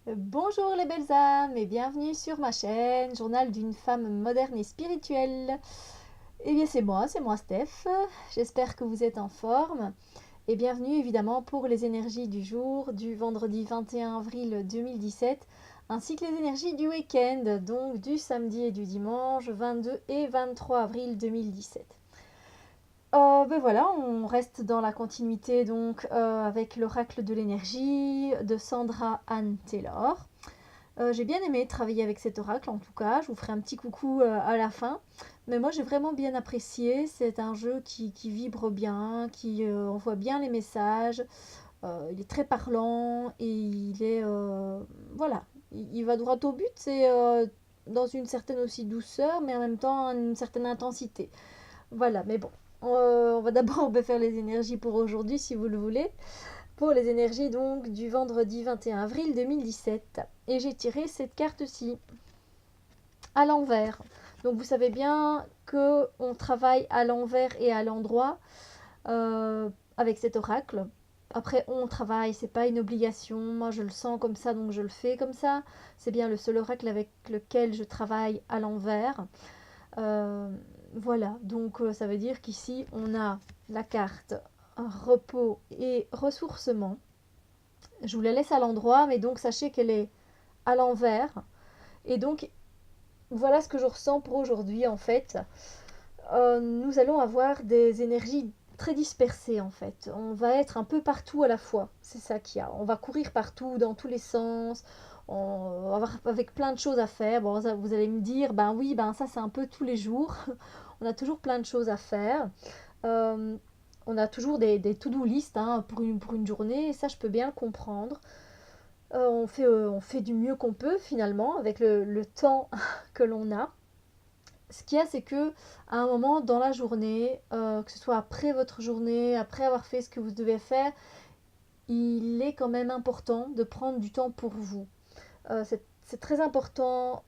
Bonjour les belles âmes et bienvenue sur ma chaîne, journal d'une femme moderne et spirituelle. Eh bien c'est moi Steph, j'espère que vous êtes en forme et bienvenue évidemment pour les énergies du jour du vendredi 21 avril 2017 ainsi que les énergies du week-end, donc du samedi et du dimanche 22 et 23 avril 2017. Ben voilà, on reste dans la continuité donc avec l'oracle de l'énergie de Sandra Anne Taylor. J'ai bien aimé travailler avec cet oracle en tout cas, je vous ferai un petit coucou à la fin. Mais moi j'ai vraiment bien apprécié, c'est un jeu qui vibre bien, qui envoie bien les messages, il est très parlant et il est... voilà, il va droit au but, c'est dans une certaine aussi douceur mais en même temps une certaine intensité. Voilà, mais bon, on va d'abord faire les énergies pour aujourd'hui si vous le voulez pour les énergies donc du vendredi 21 avril 2017. Et j'ai tiré cette carte-ci à l'envers. Donc vous savez bien que on travaille à l'envers et à l'endroit avec cet oracle. Après, on travaille, c'est pas une obligation. Moi, je le sens comme ça, donc je le fais comme ça. C'est bien le seul oracle avec lequel je travaille à l'envers. Euh, voilà, donc ça veut dire qu'ici, on a la carte repos et ressourcement. Je vous la laisse à l'endroit, mais donc sachez qu'elle est à l'envers. Et donc, voilà ce que je ressens pour aujourd'hui, en fait. Nous allons avoir des énergies très dispersées, en fait. On va être un peu partout à la fois. C'est ça qu'il y a. On va courir partout, dans tous les sens. On va avoir avec plein de choses à faire. Bon, vous allez me dire, ben oui, ben ça c'est un peu tous les jours. On a toujours plein de choses à faire. Euh, on a toujours des to-do list hein, pour une journée, et ça je peux bien le comprendre. On fait du mieux qu'on peut finalement avec le temps que l'on a. Ce qu'il y a, c'est que à un moment dans la journée, que ce soit après votre journée, après avoir fait ce que vous devez faire, il est quand même important de prendre du temps pour vous. C'est très important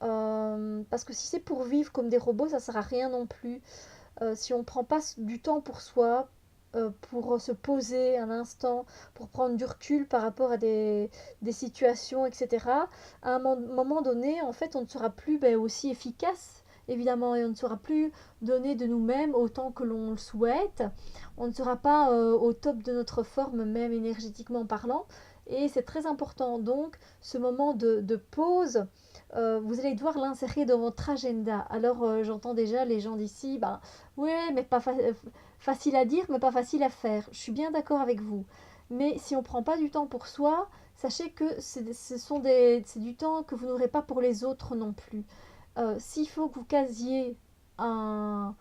parce que si c'est pour vivre comme des robots, ça sert à rien non plus. Si on ne prend pas du temps pour soi, pour se poser un instant, pour prendre du recul par rapport à des situations, etc., à un moment donné, en fait, on ne sera plus aussi efficace, évidemment, et on ne sera plus donner de nous-mêmes autant que l'on le souhaite. On ne sera pas au top de notre forme, même énergétiquement parlant. Et c'est très important. Donc, ce moment de pause, vous allez devoir l'insérer dans votre agenda. Alors, j'entends déjà les gens d'ici, bah, ouais, mais pas facile à dire, mais pas facile à faire. Je suis bien d'accord avec vous. Mais si on ne prend pas du temps pour soi, sachez que c'est du temps que vous n'aurez pas pour les autres non plus. S'il faut que vous casiez un,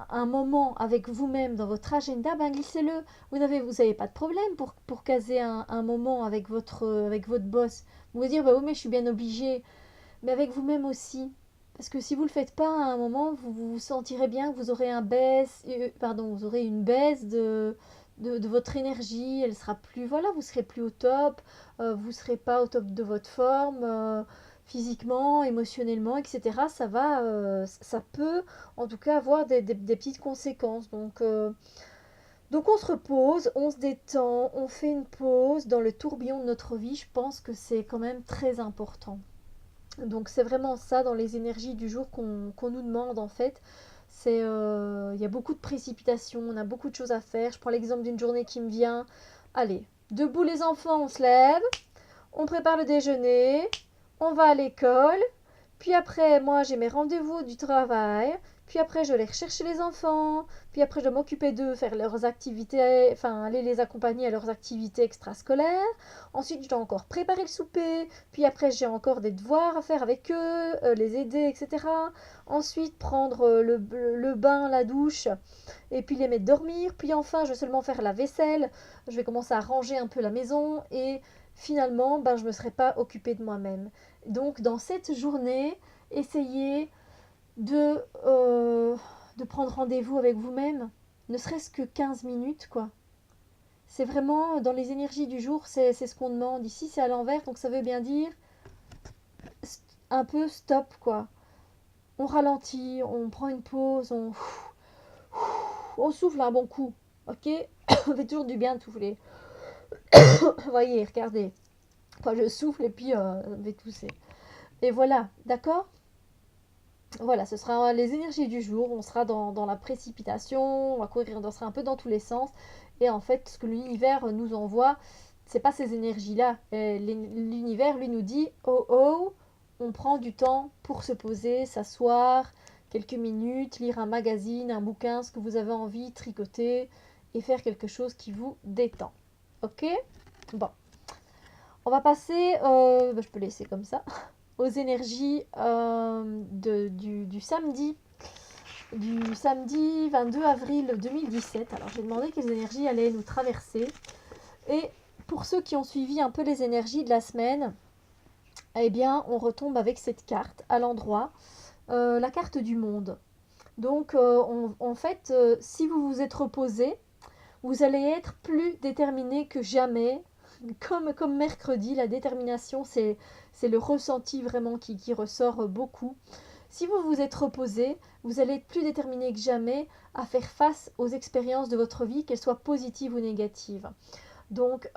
un moment avec vous-même dans votre agenda, ben glissez-le. Vous avez pas de problème pour caser un moment avec votre boss. Vous vous dire, bah oui, mais je suis bien obligée. Mais avec vous-même aussi. Parce que si vous ne le faites pas à un moment, vous sentirez bien que vous aurez vous aurez une baisse de votre énergie. Elle sera plus, voilà, vous serez plus au top, vous serez pas au top de votre forme, physiquement, émotionnellement, etc. Ça peut, en tout cas, avoir des petites conséquences. Donc on se repose, on se détend, on fait une pause dans le tourbillon de notre vie. Je pense que c'est quand même très important. Donc c'est vraiment ça dans les énergies du jour qu'on nous demande en fait. Il y a beaucoup de précipitations, on a beaucoup de choses à faire. Je prends l'exemple d'une journée qui me vient. Allez, debout les enfants, on se lève, on prépare le déjeuner, on va à l'école, puis après, moi, j'ai mes rendez-vous du travail. Puis après, je vais aller rechercher les enfants. Puis après, je dois m'occuper d'eux, faire leurs activités, enfin, aller les accompagner à leurs activités extrascolaires. Ensuite, je dois encore préparer le souper. Puis après, j'ai encore des devoirs à faire avec eux, les aider, etc. Ensuite, prendre le bain, la douche, et puis les mettre dormir. Puis enfin, je vais seulement faire la vaisselle. Je vais commencer à ranger un peu la maison. Et finalement, ben, je ne me serai pas occupée de moi-même. Donc dans cette journée, essayez de, euh, de prendre rendez-vous avec vous-même, ne serait-ce que 15 minutes, quoi. C'est vraiment dans les énergies du jour, c'est ce qu'on demande. Ici, c'est à l'envers, donc ça veut bien dire un peu stop, quoi. On ralentit, on prend une pause, on souffle un bon coup, ok. On fait toujours du bien de souffler. Voyez, regardez. Enfin, je souffle et puis je vais tousser. Et voilà, d'accord? Voilà, ce sera les énergies du jour. On sera dans la précipitation, on va courir, on sera un peu dans tous les sens. Et en fait, ce que l'univers nous envoie, c'est pas ces énergies-là. L'univers, lui, nous dit, oh oh, on prend du temps pour se poser, s'asseoir, quelques minutes, lire un magazine, un bouquin, ce que vous avez envie, tricoter et faire quelque chose qui vous détend. Ok? Bon. On va passer, je peux laisser comme ça, aux énergies du samedi 22 avril 2017. Alors j'ai demandé quelles énergies allaient nous traverser. Et pour ceux qui ont suivi un peu les énergies de la semaine, eh bien on retombe avec cette carte à l'endroit, la carte du monde. Donc en fait, si vous vous êtes reposé, vous allez être plus déterminé que jamais. Comme mercredi, la détermination, c'est le ressenti vraiment qui ressort beaucoup. Si vous vous êtes reposé, vous allez être plus déterminé que jamais à faire face aux expériences de votre vie, qu'elles soient positives ou négatives. Donc,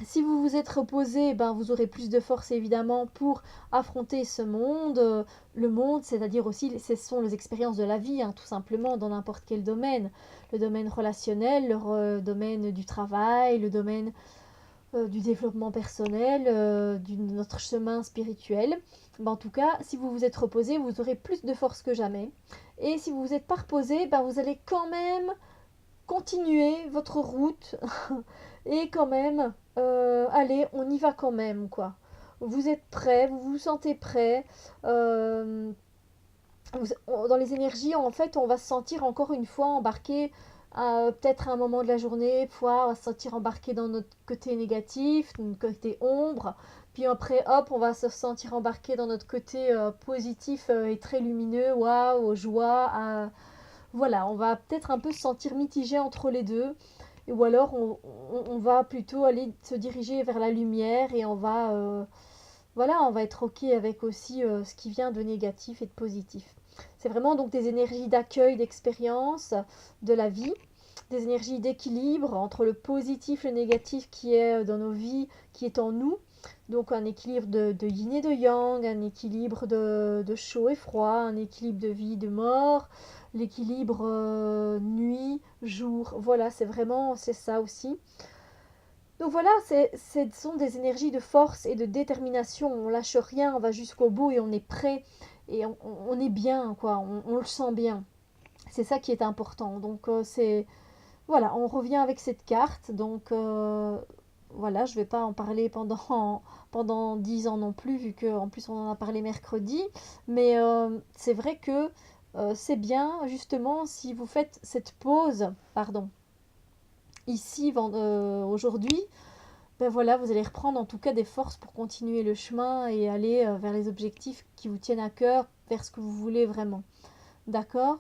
si vous vous êtes reposé, ben, vous aurez plus de force évidemment pour affronter ce monde. Le monde, c'est-à-dire aussi, ce sont les expériences de la vie, hein, tout simplement, dans n'importe quel domaine. Le domaine relationnel, le domaine du travail, le domaine du développement personnel, de notre chemin spirituel. Ben, en tout cas, si vous vous êtes reposé, vous aurez plus de force que jamais. Et si vous vous êtes pas reposé, ben, vous allez quand même continuer votre route et quand même, allez, on y va quand même, quoi. Vous êtes prêt, vous vous sentez prêt. Dans les énergies, en fait, on va se sentir encore une fois embarqué peut-être à un moment de la journée, fois on va se sentir embarqué dans notre côté négatif, notre côté ombre. Puis après, hop, on va se sentir embarqué dans notre côté positif et très lumineux, waouh, joie. Voilà, on va peut-être un peu se sentir mitigé entre les deux. Ou alors on va plutôt aller se diriger vers la lumière et voilà, on va être ok avec aussi ce qui vient de négatif et de positif. C'est vraiment donc des énergies d'accueil, d'expérience de la vie, des énergies d'équilibre entre le positif et le négatif qui est dans nos vies, qui est en nous. Donc un équilibre de yin et de yang, un équilibre de chaud et froid, un équilibre de vie, de mort, l'équilibre nuit, jour. Voilà, c'est ça aussi. Donc voilà, ce sont des énergies de force et de détermination. On lâche rien, on va jusqu'au bout et on est prêt et on est bien, quoi. On le sent bien. C'est ça qui est important. Donc voilà, on revient avec cette carte. Donc voilà, je ne vais pas en parler pendant 10 ans non plus, vu qu'en plus on en a parlé mercredi. Mais c'est vrai que c'est bien, justement, si vous faites cette pause, pardon, ici, aujourd'hui, ben voilà, vous allez reprendre en tout cas des forces pour continuer le chemin et aller vers les objectifs qui vous tiennent à cœur, vers ce que vous voulez vraiment. D'accord?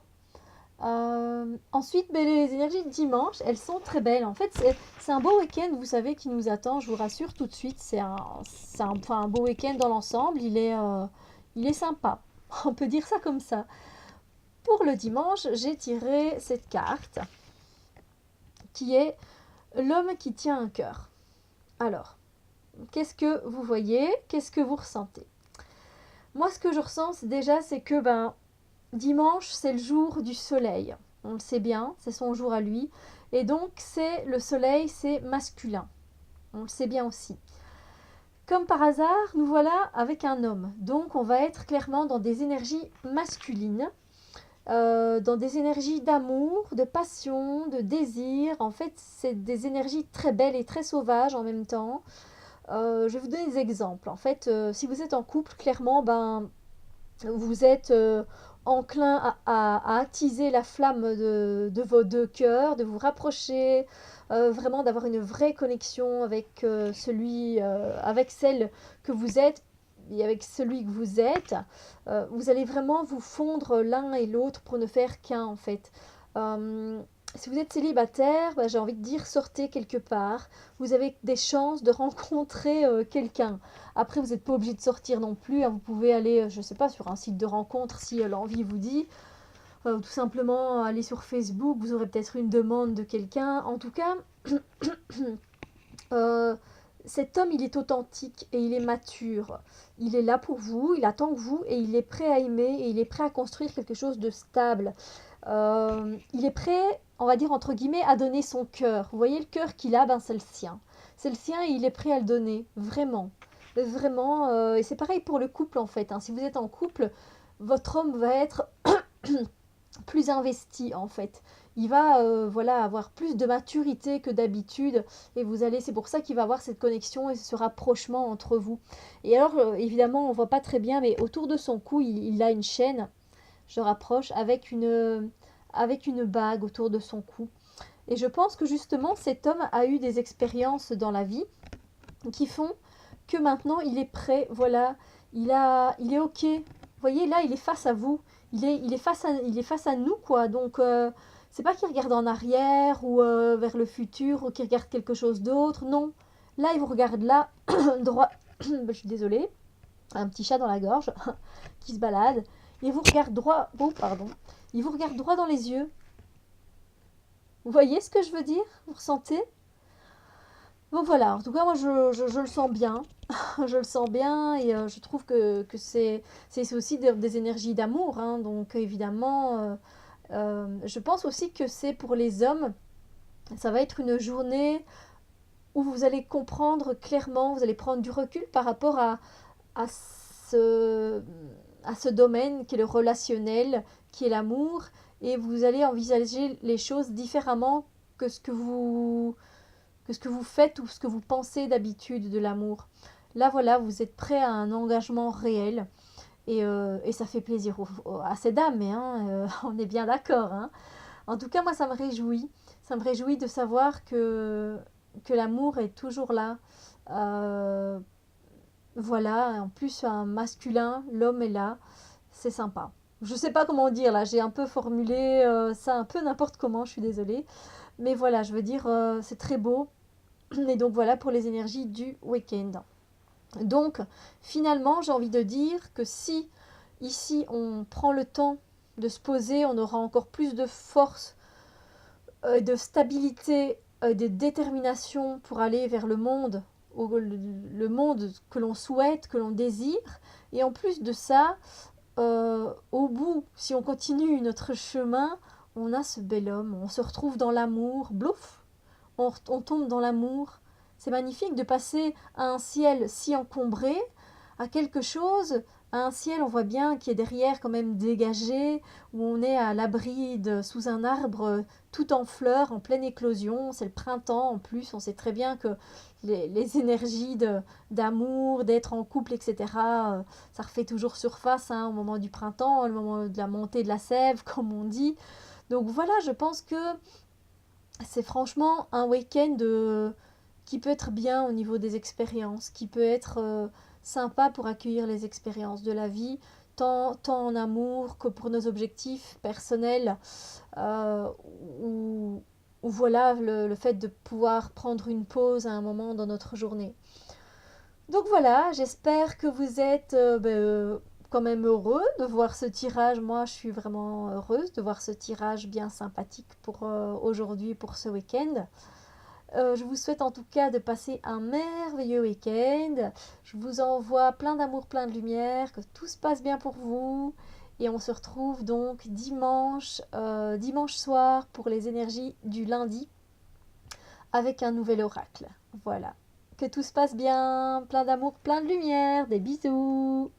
Ensuite, ben, les énergies de dimanche, elles sont très belles. En fait, c'est un beau week-end, vous savez, qui nous attend, je vous rassure tout de suite. Enfin, un beau week-end dans l'ensemble, il est sympa. On peut dire ça comme ça. Pour le dimanche, j'ai tiré cette carte qui est l'homme qui tient un cœur. Alors, qu'est-ce que vous voyez? Qu'est-ce que vous ressentez? Moi, ce que je ressens, c'est que dimanche, c'est le jour du soleil. On le sait bien, c'est son jour à lui. Et donc, le soleil, c'est masculin. On le sait bien aussi. Comme par hasard, nous voilà avec un homme. Donc, on va être clairement dans des énergies masculines, dans des énergies d'amour, de passion, de désir. En fait, c'est des énergies très belles et très sauvages en même temps. Je vais vous donner des exemples. En fait, si vous êtes en couple, clairement, vous êtes enclin à attiser la flamme de vos deux cœurs, de vous rapprocher, vraiment d'avoir une vraie connexion avec avec celle que vous êtes et avec celui que vous êtes. Vous allez vraiment vous fondre l'un et l'autre pour ne faire qu'un en fait. Si vous êtes célibataire, j'ai envie de dire sortez quelque part. Vous avez des chances de rencontrer quelqu'un. Après, vous n'êtes pas obligé de sortir non plus. Hein. Vous pouvez aller, je ne sais pas, sur un site de rencontre si l'envie vous dit. Tout simplement aller sur Facebook. Vous aurez peut-être une demande de quelqu'un. En tout cas, cet homme, il est authentique et il est mature. Il est là pour vous, il attend que vous et il est prêt à aimer et il est prêt à construire quelque chose de stable. Il est prêt, on va dire entre guillemets, à donner son cœur. Vous voyez le cœur qu'il a, ben c'est le sien. C'est le sien et il est prêt à le donner, vraiment. Vraiment, et c'est pareil pour le couple en fait, hein. Si vous êtes en couple, votre homme va être plus investi en fait. Il va voilà, avoir plus de maturité que d'habitude et vous allez, c'est pour ça qu'il va avoir cette connexion et ce rapprochement entre vous. Et alors évidemment on voit pas très bien mais autour de son cou il a une chaîne, je rapproche, avec une bague autour de son cou. Et je pense que justement cet homme a eu des expériences dans la vie qui font que maintenant il est prêt, voilà, il est ok. Vous voyez, là, il est face à vous. Il est face à nous, quoi. Donc, c'est pas qu'il regarde en arrière ou vers le futur ou qu'il regarde quelque chose d'autre. Non. Là, il vous regarde là, droit. Je suis désolée. Un petit chat dans la gorge qui se balade. Il vous regarde droit. Oh, pardon. Il vous regarde droit dans les yeux. Vous voyez ce que je veux dire? Vous ressentez? Bon voilà, en tout cas moi je le sens bien, je le sens bien et je trouve que c'est aussi des énergies d'amour, hein. Donc évidemment je pense aussi que c'est pour les hommes, ça va être une journée où vous allez comprendre clairement, vous allez prendre du recul par rapport à ce, à ce domaine qui est le relationnel, qui est l'amour, et vous allez envisager les choses différemment que ce que vous faites ou ce que vous pensez d'habitude de l'amour. Là, voilà, vous êtes prêt à un engagement réel et ça fait plaisir à ces dames, mais hein, on est bien d'accord. Hein. En tout cas, moi, ça me réjouit. Ça me réjouit de savoir que l'amour est toujours là. Euh, voilà, en plus, un masculin, l'homme est là. C'est sympa. Je sais pas comment dire là, j'ai un peu formulé ça un peu n'importe comment, je suis désolée. Mais voilà, je veux dire, c'est très beau. Et donc voilà pour les énergies du week-end. Donc finalement, j'ai envie de dire que si ici on prend le temps de se poser, on aura encore plus de force, de stabilité, de détermination pour aller vers le monde que l'on souhaite, que l'on désire. Et en plus de ça, au bout, si on continue notre chemin, on a ce bel homme, on se retrouve dans l'amour, blouf, on tombe dans l'amour. C'est magnifique de passer à un ciel si encombré, à quelque chose, à un ciel on voit bien qui est derrière quand même dégagé, où on est à l'abri sous un arbre tout en fleurs, en pleine éclosion, c'est le printemps en plus, on sait très bien que les énergies d'amour, d'être en couple, etc., ça refait toujours surface hein, au moment du printemps, au moment de la montée de la sève, comme on dit. Donc voilà, je pense que c'est franchement un week-end qui peut être bien au niveau des expériences, qui peut être sympa pour accueillir les expériences de la vie, tant en amour que pour nos objectifs personnels, euh, ou, ou voilà le fait de pouvoir prendre une pause à un moment dans notre journée. Donc voilà, j'espère que vous êtes quand même heureux de voir ce tirage. Moi, je suis vraiment heureuse de voir ce tirage bien sympathique pour aujourd'hui, pour ce week-end. Je vous souhaite en tout cas de passer un merveilleux week-end. Je vous envoie plein d'amour, plein de lumière, que tout se passe bien pour vous. Et on se retrouve donc dimanche soir pour les énergies du lundi avec un nouvel oracle. Voilà. Que tout se passe bien, plein d'amour, plein de lumière, des bisous.